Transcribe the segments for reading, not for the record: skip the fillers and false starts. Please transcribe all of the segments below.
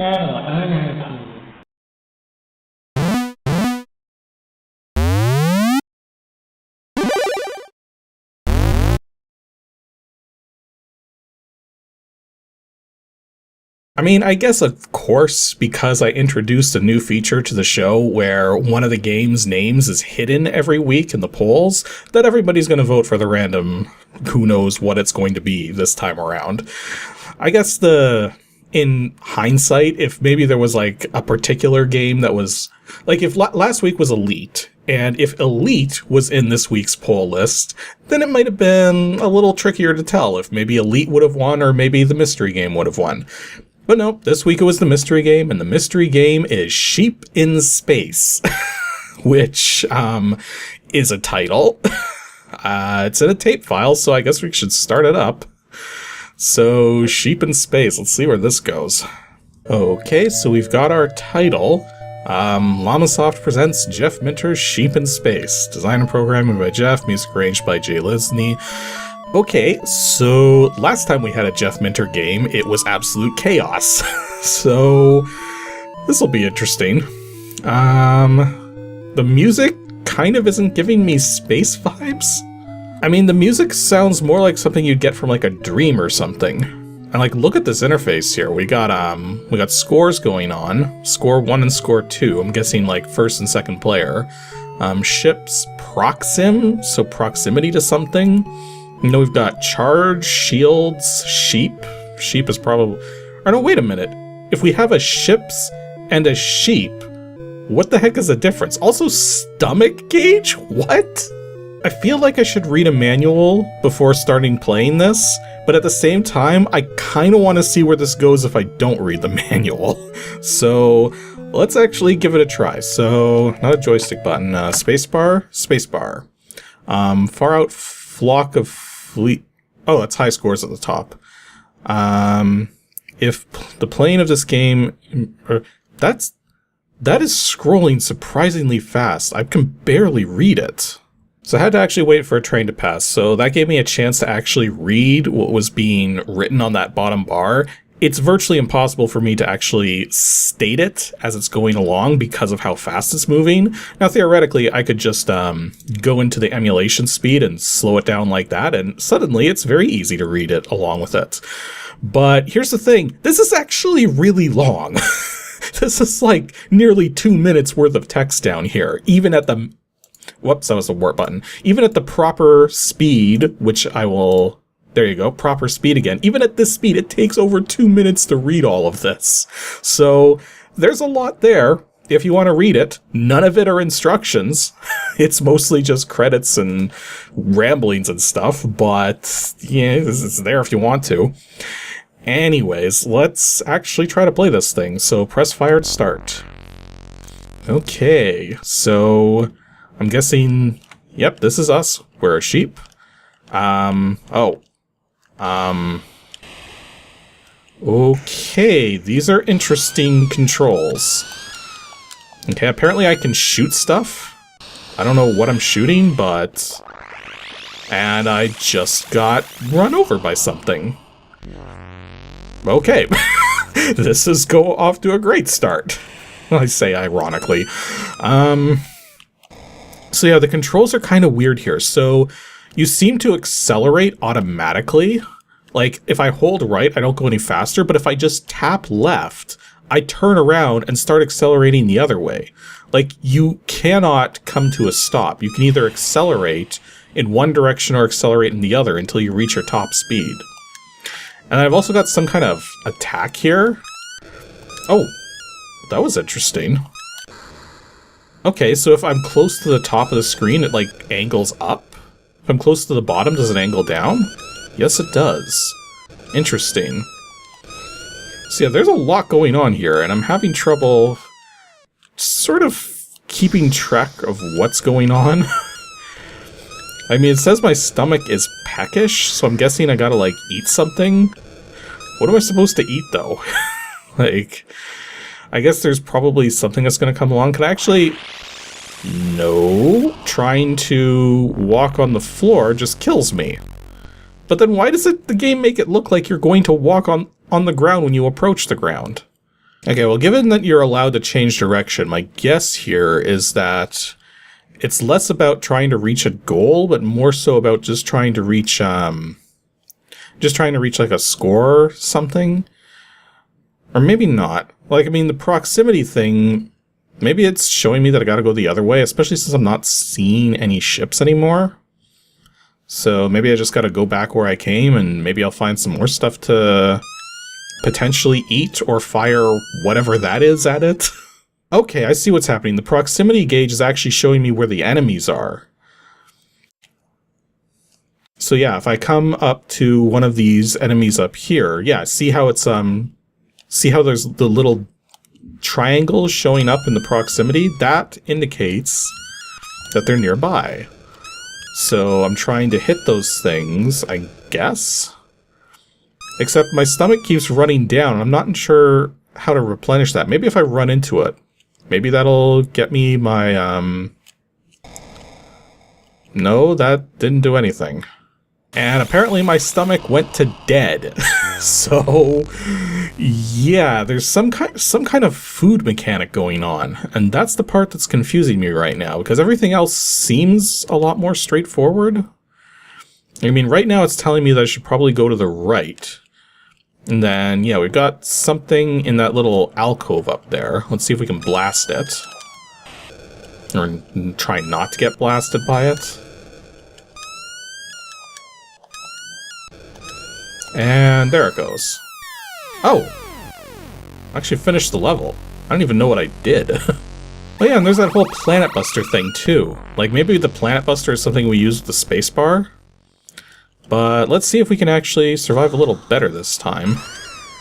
NNRG. I mean, I guess of course, because I introduced a new feature to the show where one of the game's names is hidden every week in the polls, that everybody's going to vote for the random who knows what it's going to be this time around. I guess in hindsight, if maybe there was like a particular game that was, like if last week was Elite, and if Elite was in this week's poll list, then it might have been a little trickier to tell if maybe Elite would have won or maybe the mystery game would have won. But no, this week it was the mystery game, and the mystery game is Sheep in Space, which is a title. It's in a tape file, so I guess we should start it up. So, Sheep in Space, let's see where this goes. Okay, so we've got our title. Llamasoft presents Jeff Minter's Sheep in Space. Design and programming by Jeff, music arranged by Jay Lisney. Okay, so last time we had a Jeff Minter game, it was absolute chaos. So, this'll be interesting. The music kind of isn't giving me space vibes. I mean, the music sounds more like something you'd get from like a dream or something. And like, look at this interface here. We got scores going on. Score 1 and score 2. I'm guessing like first and second player. Ships proxim, so proximity to something. You know, we've got charge, shields, sheep. Sheep is probably... Oh no, wait a minute. If we have a ships and a sheep, what the heck is the difference? Also, stomach gauge? What? I feel like I should read a manual before starting playing this, but at the same time, I kind of want to see where this goes if I don't read the manual. So, let's actually give it a try. So, not a joystick button, spacebar, spacebar. Far out flock of fleet... Oh, that's high scores at the top. If the plane of this game... that is scrolling surprisingly fast. I can barely read it. So I had to actually wait for a train to pass, so that gave me a chance to actually read what was being written on that bottom bar. It's virtually impossible for me to actually state it as it's going along because of how fast it's moving. Now, theoretically, I could just go into the emulation speed and slow it down like that, and suddenly it's very easy to read it along with it. But here's the thing, this is actually really long. This is like nearly 2 minutes worth of text down here, even at the... Whoops, that was the warp button. Even at the proper speed, which I will... There you go, proper speed again. Even at this speed, it takes over 2 minutes to read all of this. So, there's a lot there. If you want to read it, none of it are instructions. It's mostly just credits and ramblings and stuff, but yeah, it's there if you want to. Anyways, let's actually try to play this thing. So, press fire to start. Okay, so... I'm guessing, yep, this is us. We're a sheep. Okay, these are interesting controls. Okay, apparently I can shoot stuff. I don't know what I'm shooting, but... And I just got run over by something. Okay, this is go off to a great start. I say ironically. So yeah, the controls are kind of weird here. So you seem to accelerate automatically. Like, if I hold right, I don't go any faster, but if I just tap left, I turn around and start accelerating the other way. Like, you cannot come to a stop. You can either accelerate in one direction or accelerate in the other until you reach your top speed. And I've also got some kind of attack here. Oh, that was interesting. Okay, so if I'm close to the top of the screen, it, like, angles up? If I'm close to the bottom, does it angle down? Yes, it does. Interesting. So yeah, there's a lot going on here, and I'm having trouble sort of keeping track of what's going on. I mean, it says my stomach is peckish, so I'm guessing I gotta, like, eat something. What am I supposed to eat, though? Like... I guess there's probably something that's going to come along. Can I actually... No. Trying to walk on the floor just kills me. But then why does the game make it look like you're going to walk on the ground when you approach the ground? Okay, well, given that you're allowed to change direction, my guess here is that it's less about trying to reach a goal, but more so about just trying to reach, like a score or something. Or maybe not. Like, I mean, the proximity thing, maybe it's showing me that I gotta go the other way, especially since I'm not seeing any ships anymore. So maybe I just gotta go back where I came, and maybe I'll find some more stuff to potentially eat or fire whatever that is at it. Okay, I see what's happening. The proximity gauge is actually showing me where the enemies are. So yeah, if I come up to one of these enemies up here, yeah, see how it's, see how there's the little triangles showing up in the proximity? That indicates that they're nearby. So I'm trying to hit those things, I guess? Except my stomach keeps running down. I'm not sure how to replenish that. Maybe if I run into it. Maybe that'll get me my, No, that didn't do anything. And apparently my stomach went to dead. So, yeah, there's some kind of food mechanic going on. And that's the part that's confusing me right now, because everything else seems a lot more straightforward. I mean, right now it's telling me that I should probably go to the right. And then, yeah, we've got something in that little alcove up there. Let's see if we can blast it. Or try not to get blasted by it. And there it goes. Oh! I actually finished the level. I don't even know what I did. Oh yeah, and there's that whole Planet Buster thing too. Like, maybe the Planet Buster is something we use with the spacebar? But let's see if we can actually survive a little better this time.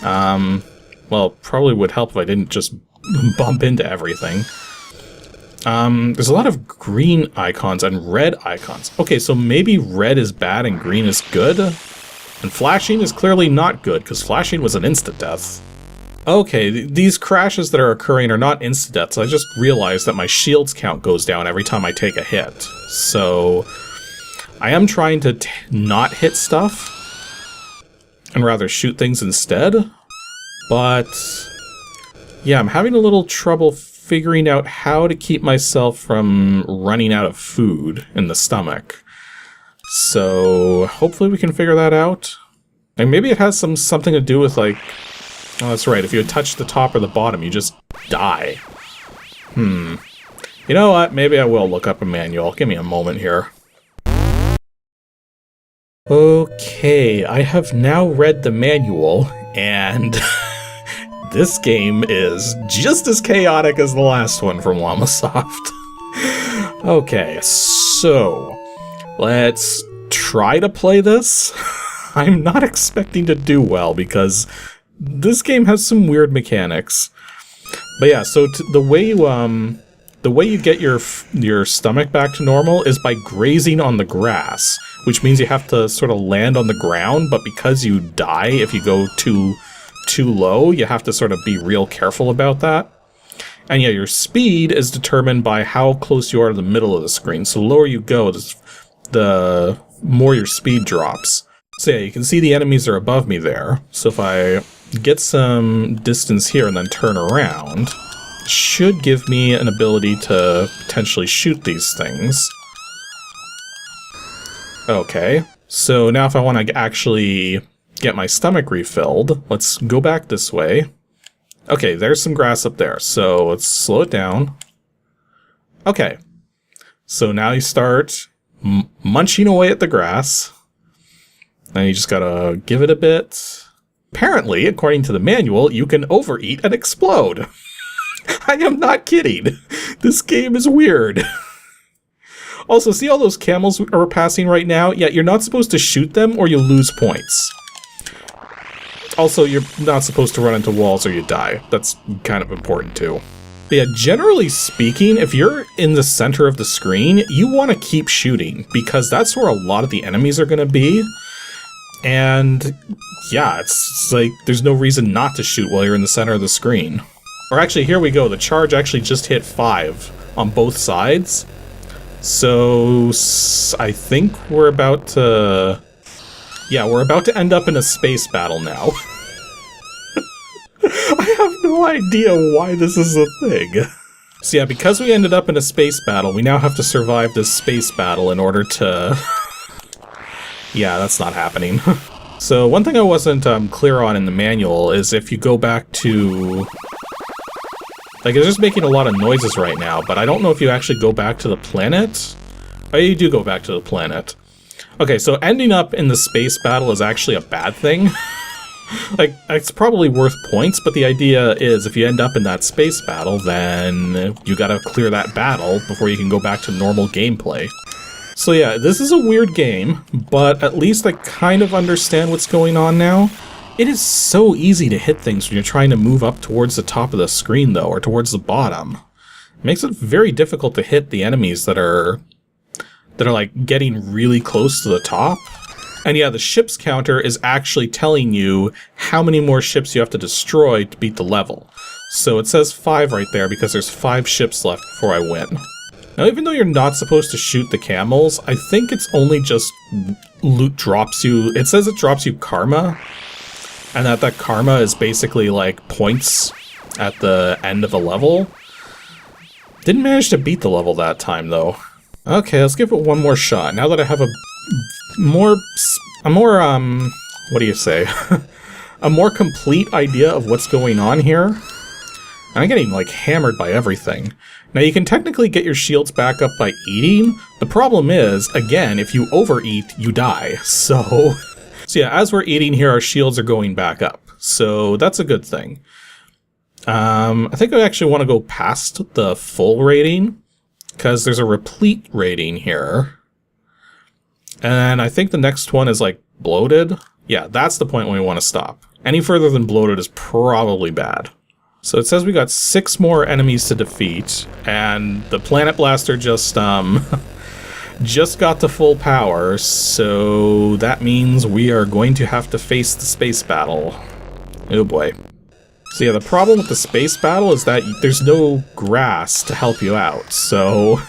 Well, probably would help if I didn't just bump into everything. There's a lot of green icons and red icons. Okay, so maybe red is bad and green is good? And flashing is clearly not good, because flashing was an insta-death. Okay, these crashes that are occurring are not insta-deaths. I just realized that my shields count goes down every time I take a hit. So I am trying to not hit stuff, and rather shoot things instead. But yeah, I'm having a little trouble figuring out how to keep myself from running out of food in the stomach. So hopefully we can figure that out. And maybe it has something to do with, like, oh, that's right, if you touch the top or the bottom, you just die. You know what? Maybe I will look up a manual. Give me a moment here. Okay, I have now read the manual, and this game is just as chaotic as the last one from Llamasoft. Okay, so let's try to play this. I'm not expecting to do well because this game has some weird mechanics. But yeah, so the way you get your stomach back to normal is by grazing on the grass, which means you have to sort of land on the ground, but because you die if you go too low, you have to sort of be real careful about that. And yeah, your speed is determined by how close you are to the middle of the screen. So the lower you go, the more your speed drops. So yeah, you can see the enemies are above me there. So if I get some distance here and then turn around, it should give me an ability to potentially shoot these things. Okay, so now if I want to actually get my stomach refilled, let's go back this way. Okay, there's some grass up there, so let's slow it down. Okay, so now you start munching away at the grass. Now you just gotta give it a bit. Apparently, according to the manual, you can overeat and explode. I am not kidding. This game is weird. Also, see all those camels are passing right now? Yeah, you're not supposed to shoot them or you lose points. Also, you're not supposed to run into walls or you die. That's kind of important too. But yeah, generally speaking, if you're in the center of the screen, you want to keep shooting because that's where a lot of the enemies are going to be. And yeah, it's like there's no reason not to shoot while you're in the center of the screen. Or actually, here we go. The charge actually just hit 5 on both sides. So I think we're about to... Yeah, we're about to end up in a space battle now. I have no idea why this is a thing. So yeah, because we ended up in a space battle, we now have to survive this space battle in order to... Yeah, that's not happening. So one thing I wasn't clear on in the manual is if you go back to... Like, it's just making a lot of noises right now, but I don't know if you actually go back to the planet. Oh, you do go back to the planet. Okay, so ending up in the space battle is actually a bad thing. Like, it's probably worth points, but the idea is if you end up in that space battle, then you gotta clear that battle before you can go back to normal gameplay. So yeah, this is a weird game, but at least I kind of understand what's going on now. It is so easy to hit things when you're trying to move up towards the top of the screen, though, or towards the bottom. It makes it very difficult to hit the enemies that are like getting really close to the top. And yeah, the ships counter is actually telling you how many more ships you have to destroy to beat the level. So it says 5 right there because there's 5 ships left before I win. Now, even though you're not supposed to shoot the camels, I think it's only just loot drops you. It says it drops you karma, and that karma is basically like points at the end of a level. Didn't manage to beat the level that time, though. Okay, let's give it one more shot. Now that I have a more, what do you say? A more complete idea of what's going on here. And I'm getting, like, hammered by everything. Now, you can technically get your shields back up by eating. The problem is, again, if you overeat, you die. So yeah, as we're eating here, our shields are going back up. So that's a good thing. I think I actually want to go past the full rating, because there's a replete rating here. And I think the next one is, like, bloated. Yeah, that's the point when we want to stop. Any further than bloated is probably bad. So it says we got 6 more enemies to defeat, and the Planet Blaster just just got to full power, so that means we are going to have to face the space battle. Oh boy. So yeah, the problem with the space battle is that there's no grass to help you out, so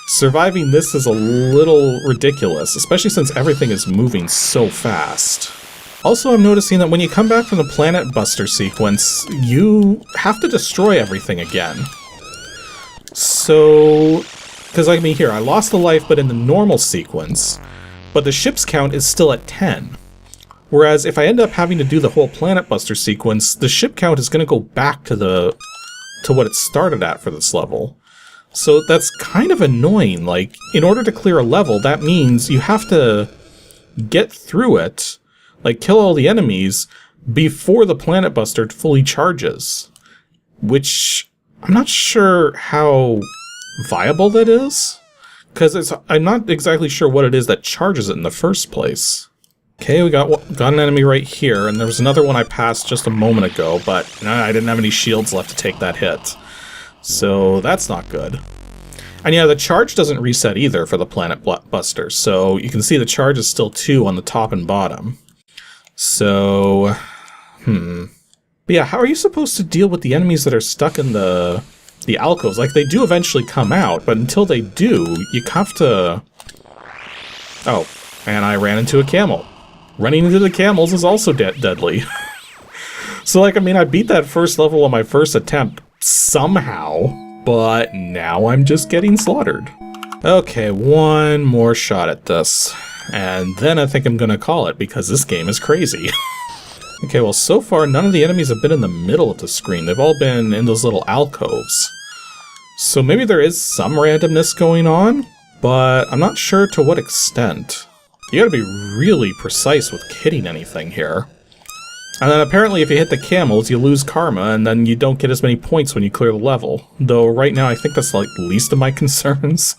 surviving this is a little ridiculous, especially since everything is moving so fast. Also, I'm noticing that when you come back from the Planet Buster sequence, you have to destroy everything again. So, because like me here, I lost the life but in the normal sequence, but the ship's count is still at 10. Whereas if I end up having to do the whole Planet Buster sequence, the ship count is going to go back to what it started at for this level. So that's kind of annoying. Like, in order to clear a level, that means you have to get through it, like kill all the enemies, before the Planet Buster fully charges. Which, I'm not sure how viable that is, because I'm not exactly sure what it is that charges it in the first place. Okay, we got an enemy right here, and there was another one I passed just a moment ago, but I didn't have any shields left to take that hit. So that's not good. And yeah, the charge doesn't reset either for the Planet Buster, so you can see the charge is still 2 on the top and bottom. So, But yeah, how are you supposed to deal with the enemies that are stuck in the alcoves? Like, they do eventually come out, but until they do, you have to... Oh, and I ran into a camel. Running into the camels is also deadly. So, like, I mean, I beat that first level on my first attempt somehow, but now I'm just getting slaughtered. Okay, one more shot at this, and then I think I'm gonna call it, because this game is crazy. Okay, well, so far, none of the enemies have been in the middle of the screen. They've all been in those little alcoves. So maybe there is some randomness going on, but I'm not sure to what extent. You gotta be really precise with hitting anything here. And then apparently if you hit the camels, you lose karma, and then you don't get as many points when you clear the level. Though right now I think that's like least of my concerns.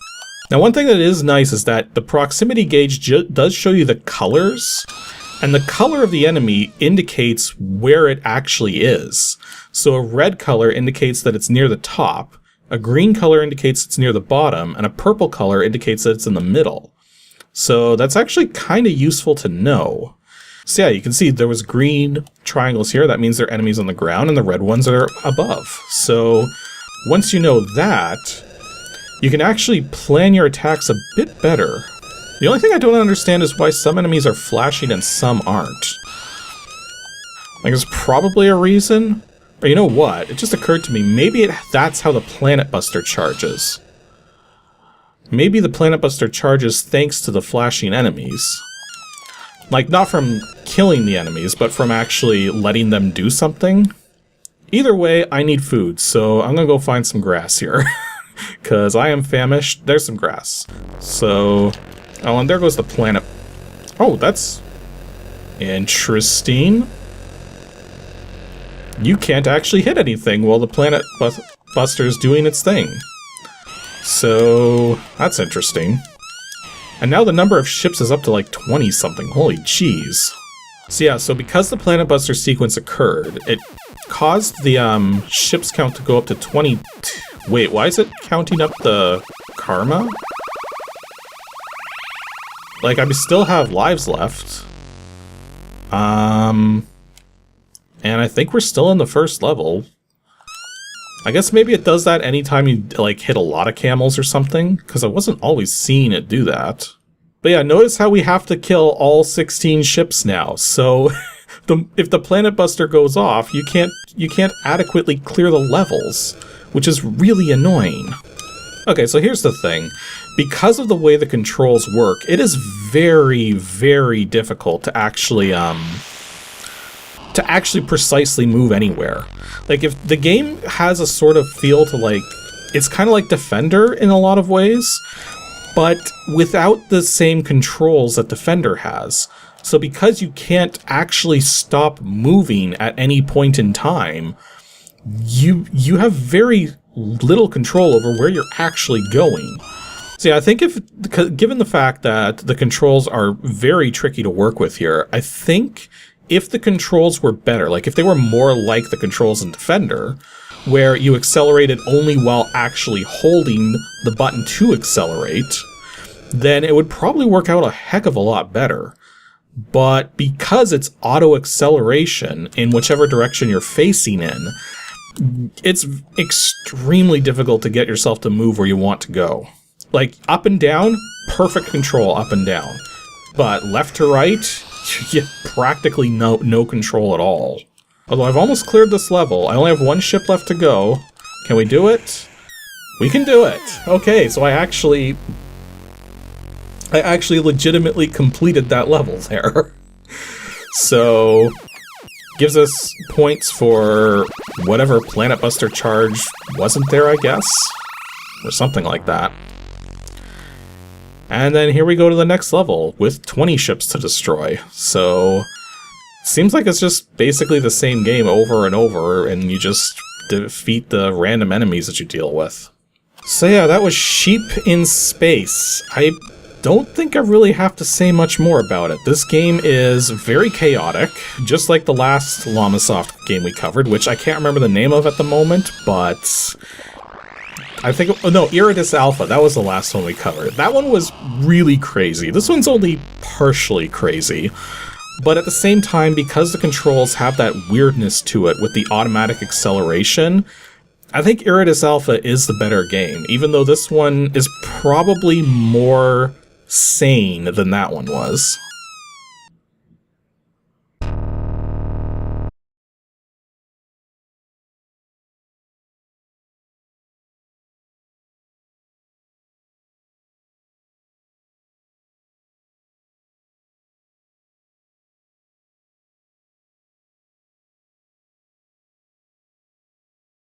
Now one thing that is nice is that the proximity gauge does show you the colors, and the color of the enemy indicates where it actually is. So a red color indicates that it's near the top, a green color indicates it's near the bottom, and a purple color indicates that it's in the middle. So that's actually kind of useful to know. So yeah, you can see there was green triangles here. That means they're enemies on the ground, and the red ones are above. So once you know that, you can actually plan your attacks a bit better. The only thing I don't understand is why some enemies are flashing and some aren't. Like, there's probably a reason. Or you know what? It just occurred to me, maybe that's how the Planet Buster charges. Maybe the Planet Buster charges thanks to the flashing enemies. Like, not from killing the enemies, but from actually letting them do something. Either way, I need food, so I'm gonna go find some grass here. Because I am famished. There's some grass. So... oh, and there goes the planet. Oh, that's... interesting. You can't actually hit anything while the Planet Buster's doing its thing. So, that's interesting. And now the number of ships is up to like 20-something. Holy jeez. So yeah, so because the Planet Buster sequence occurred, it caused the ships count to go up to 22. Wait, why is it counting up the karma? Like, I still have lives left. And I think we're still in the first level. I guess maybe it does that anytime you, like, hit a lot of camels or something, because I wasn't always seeing it do that. But yeah, notice how we have to kill all 16 ships now, so if the Planet Buster goes off, you can't adequately clear the levels, which is really annoying. Okay, so here's the thing. Because of the way the controls work, it is very, very difficult to actually precisely move anywhere. Like, if the game has a sort of feel to, like, it's kind of like Defender in a lot of ways, but without the same controls that Defender has. So because you can't actually stop moving at any point in time, you have very little control over where you're actually going. So yeah, I think given the fact that the controls are very tricky to work with here, I think if the controls were better, like if they were more like the controls in Defender, where you accelerated only while actually holding the button to accelerate, then it would probably work out a heck of a lot better. But because it's auto-acceleration in whichever direction you're facing in, it's extremely difficult to get yourself to move where you want to go. Like, up and down, perfect control up and down. But left to right, you get practically no control at all. Although I've almost cleared this level. I only have one ship left to go. Can we do it? We can do it! Okay, so I actually legitimately completed that level there. So, gives us points for whatever Planet Buster charge wasn't there, I guess? Or something like that. And then here we go to the next level, with 20 ships to destroy. So, seems like it's just basically the same game over and over, and you just defeat the random enemies that you deal with. So yeah, that was Sheep in Space. I don't think I really have to say much more about it. This game is very chaotic, just like the last Llamasoft game we covered, which I can't remember the name of at the moment, but I think, oh no, Iridis Alpha, that was the last one we covered. That one was really crazy. This one's only partially crazy, but at the same time, because the controls have that weirdness to it with the automatic acceleration, I think Iridis Alpha is the better game, even though this one is probably more sane than that one was.